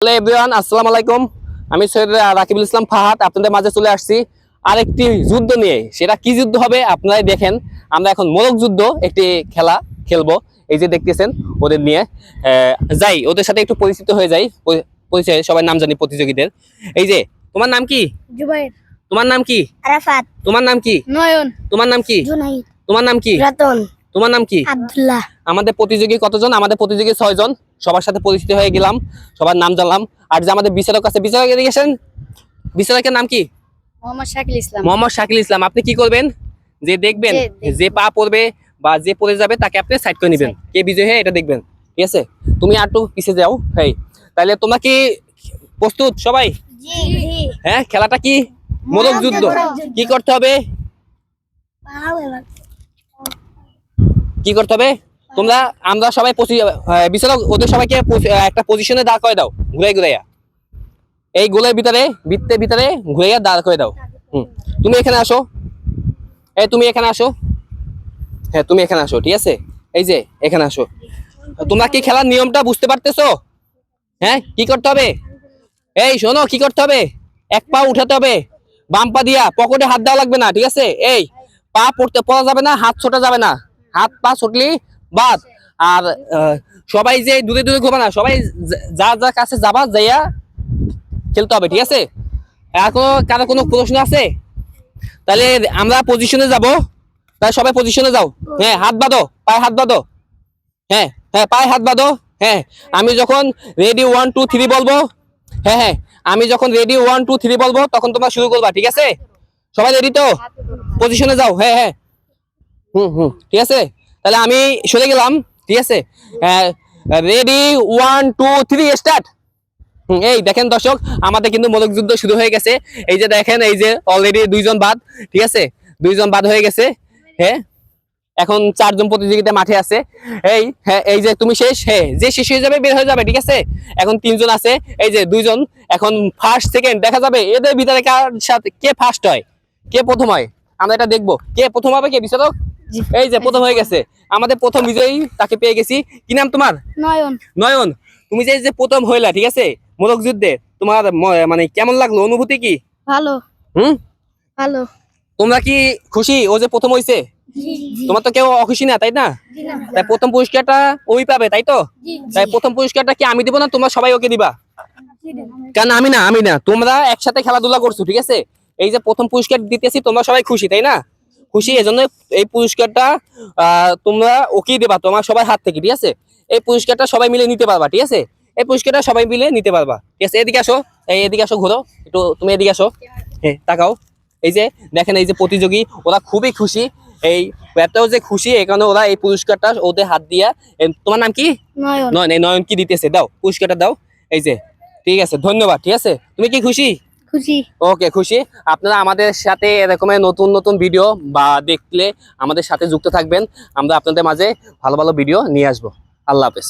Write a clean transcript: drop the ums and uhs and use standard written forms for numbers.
Hello everyone, আসসালামু আলাইকুম। আমি সৈয়দ রাকিবুল ইসলাম ফাহাদ আপনাদের মাঝে চলে আসছি আরেকটি যুদ্ধ নিয়ে। সেটা কি যুদ্ধ হবে আপনারাই দেখেন। আমরা এখন মোরগ যুদ্ধ একটি খেলা খেলবো। এই যে দেখতেছেন ওদের নিয়ে যাই, ওদের সাথে একটু পরিচিত হয়ে যাই। পরিচয় সবাই নাম জানি প্রতিযোগীদের। এই যে তোমার নাম কি? জুবাইর। তোমার নাম কি? আরাফাত। তোমার নাম কি? নয়ন। তোমার নাম কি? জুনাইদ। তোমার নাম কি? রতন। তোমার নাম কি? আব্দুল্লাহ। আমাদের প্রতিযোগী কতজন? আমাদের প্রতিযোগী 6 জন। সবার সাথে পরিচিত হয়ে গেলাম, সবার নাম জানলাম। আর যে আমাদের বিচারক আছে, বিচারক এদিকে গেছেন। বিচারকের নাম কি? মোহাম্মদ শাকিল ইসলাম। মোহাম্মদ শাকিল ইসলাম। আপনি কি করবেন? যে দেখবেন যে পা পড়বে বা যে পড়ে যাবে তাকে আপনি সাইড করে নেবেন, কে বিজয় হয় এটা দেখবেন। ঠিক আছে, তুমি আর একটু পিছিয়ে যাও। হ্যাঁ, তাহলে তোমরা কি প্রস্তুত সবাই? জি জি। হ্যাঁ, খেলাটা কি? মোরগ যুদ্ধ। কি করতে হবে? কি করতে হবে? তোমরা আমরা সবাই বিচারক ওদের সবাইকে একটা পজিশনে দাঁড় করে দাও, ঘুরে ঘুরাইয়া। এই গোলের ভিতরে বৃত্তের ভিতরে ঘুরাইয়া দাঁড় করে দাও। তুমি এখানে আসো। এই তুমি এখানে আসো। হ্যাঁ, তুমি এখানে আসো। ঠিক আছে, এই যে এখানে আসো। তোমরা কি খেলার নিয়মটা বুঝতে পারতেছো? হ্যাঁ, কি করতে হবে? এই শোনো, কি করতে হবে? এক পা উঠাতে হবে, বাম পা দিয়া পকেটে হাত দেওয়া লাগবে না। ঠিক আছে, এই পা পড়া যাবে না, হাত ছোটা যাবে না। হাত পা ছুটলি বাদ। আর সবাই যে দূরে দূরে ঘুরবে না, সবাই যার যার কাছে যাবা যাইয়া খেলতে হবে। ঠিক আছে, এখন কারো কোনো প্রশ্ন আছে? তাহলে আমরা পজিশনে যাব। তাহলে সবাই পজিশনে যাও। হ্যাঁ, হাত বাঁধো, পায়ে হাত বাঁধো। হ্যাঁ হ্যাঁ, পায়ে হাত বাঁধো। হ্যাঁ, আমি যখন রেডি 1 2 3 বলবো, হ্যাঁ হ্যাঁ, আমি যখন রেডি 1 2 3 বলবো তখন তোমরা শুরু করবা। ঠিক আছে, সবাই রেডি তো? পজিশনে যাও। হ্যাঁ হ্যাঁ, ঠিক আছে। তাহলে আমি সরে গেলাম। ঠিক আছে, রেডি 1 2 3 স্টার্ট। এই দেখেন দর্শক, আমাদের কিন্তু মোরগ যুদ্ধ শুরু হয়ে গেছে। এই যে দেখেন, এই যে অলরেডি 2 জন বাদ। ঠিক আছে, 2 জন বাদ হয়ে গেছে। হ্যাঁ, এখন 4 জন প্রতিযোগিতা মাঠে আছে। এই হ্যাঁ, এই যে তুমি শেষ। হ্যাঁ, যে শেষ হয়ে যাবে বের হয়ে যাবে। ঠিক আছে, এখন 3 জন আছে। এই যে 2 জন, এখন ফার্স্ট সেকেন্ড দেখা যাবে এদের ভিতরে কার সাথে কে ফার্স্ট হয়, কে প্রথম হয়। আমরা এটা দেখবো, কে প্রথম হবে, কে বিচারক। এই যে প্রথম হয়ে গেছে আমাদের প্রথম বিজয়ী, তাকে পেয়ে গেছি। কি নাম তোমার? নয়ন। নয়ন, তুমি যে যে প্রথম হইলা, ঠিক আছে, মোরগ যুদ্ধে, তোমার মানে কেমন লাগলো, অনুভূতি কি? ভালো। ভালো। তোমরা কি খুশি ও যে প্রথম হইছে? তোমার তো কেউ অখুশি না, তাই না? তাই প্রথম পুরস্কারটা ওই পাবে, তাই তো? তাই প্রথম পুরস্কারটা কি আমি দিব না তোমরা সবাই ওকে দিবা? কারণ আমি না তোমরা একসাথে খেলাধুলা করছো। ঠিক আছে, এই যে প্রথম পুরস্কার দিতেছি, তোমরা সবাই খুশি, তাই না? খুশি, এজন্য এই পুরস্কারটা তোমরা ওকেই দেবা, তোমার সবার হাত থেকে। ঠিক আছে, এই পুরস্কারটা সবাই মিলে নিতে পারবা। ঠিক আছে, এই পুরস্কারটা সবাই মিলে নিতে পারবা। ঠিক আছে, এদিকে আসো। এই এদিকে আসো, ঘোরো একটু, তুমি এদিকে আসো। হ্যাঁ, তাকাও। এই যে দেখেন, এই যে প্রতিযোগী, ওরা খুবই খুশি। এই এতও যে খুশি, এখানে ওরা এই পুরস্কারটা ওদের হাত দিয়া। তোমার নাম কি? নয়ন। নয়ন। এই নয়ন কি দিতেছে, দাও পুরস্কারটা দাও। এই যে, ঠিক আছে, ধন্যবাদ। ঠিক আছে, তুমি কি খুশি? খুশি। ওকে, খুশি। আপনারা আমাদের সাথে এরকমের নতুন নতুন ভিডিও বা দেখলে আমাদের সাথে যুক্ত থাকবেন। আমরা আপনাদের মাঝে ভালো ভালো ভিডিও নিয়ে আসবো। আল্লাহ হাফেজ।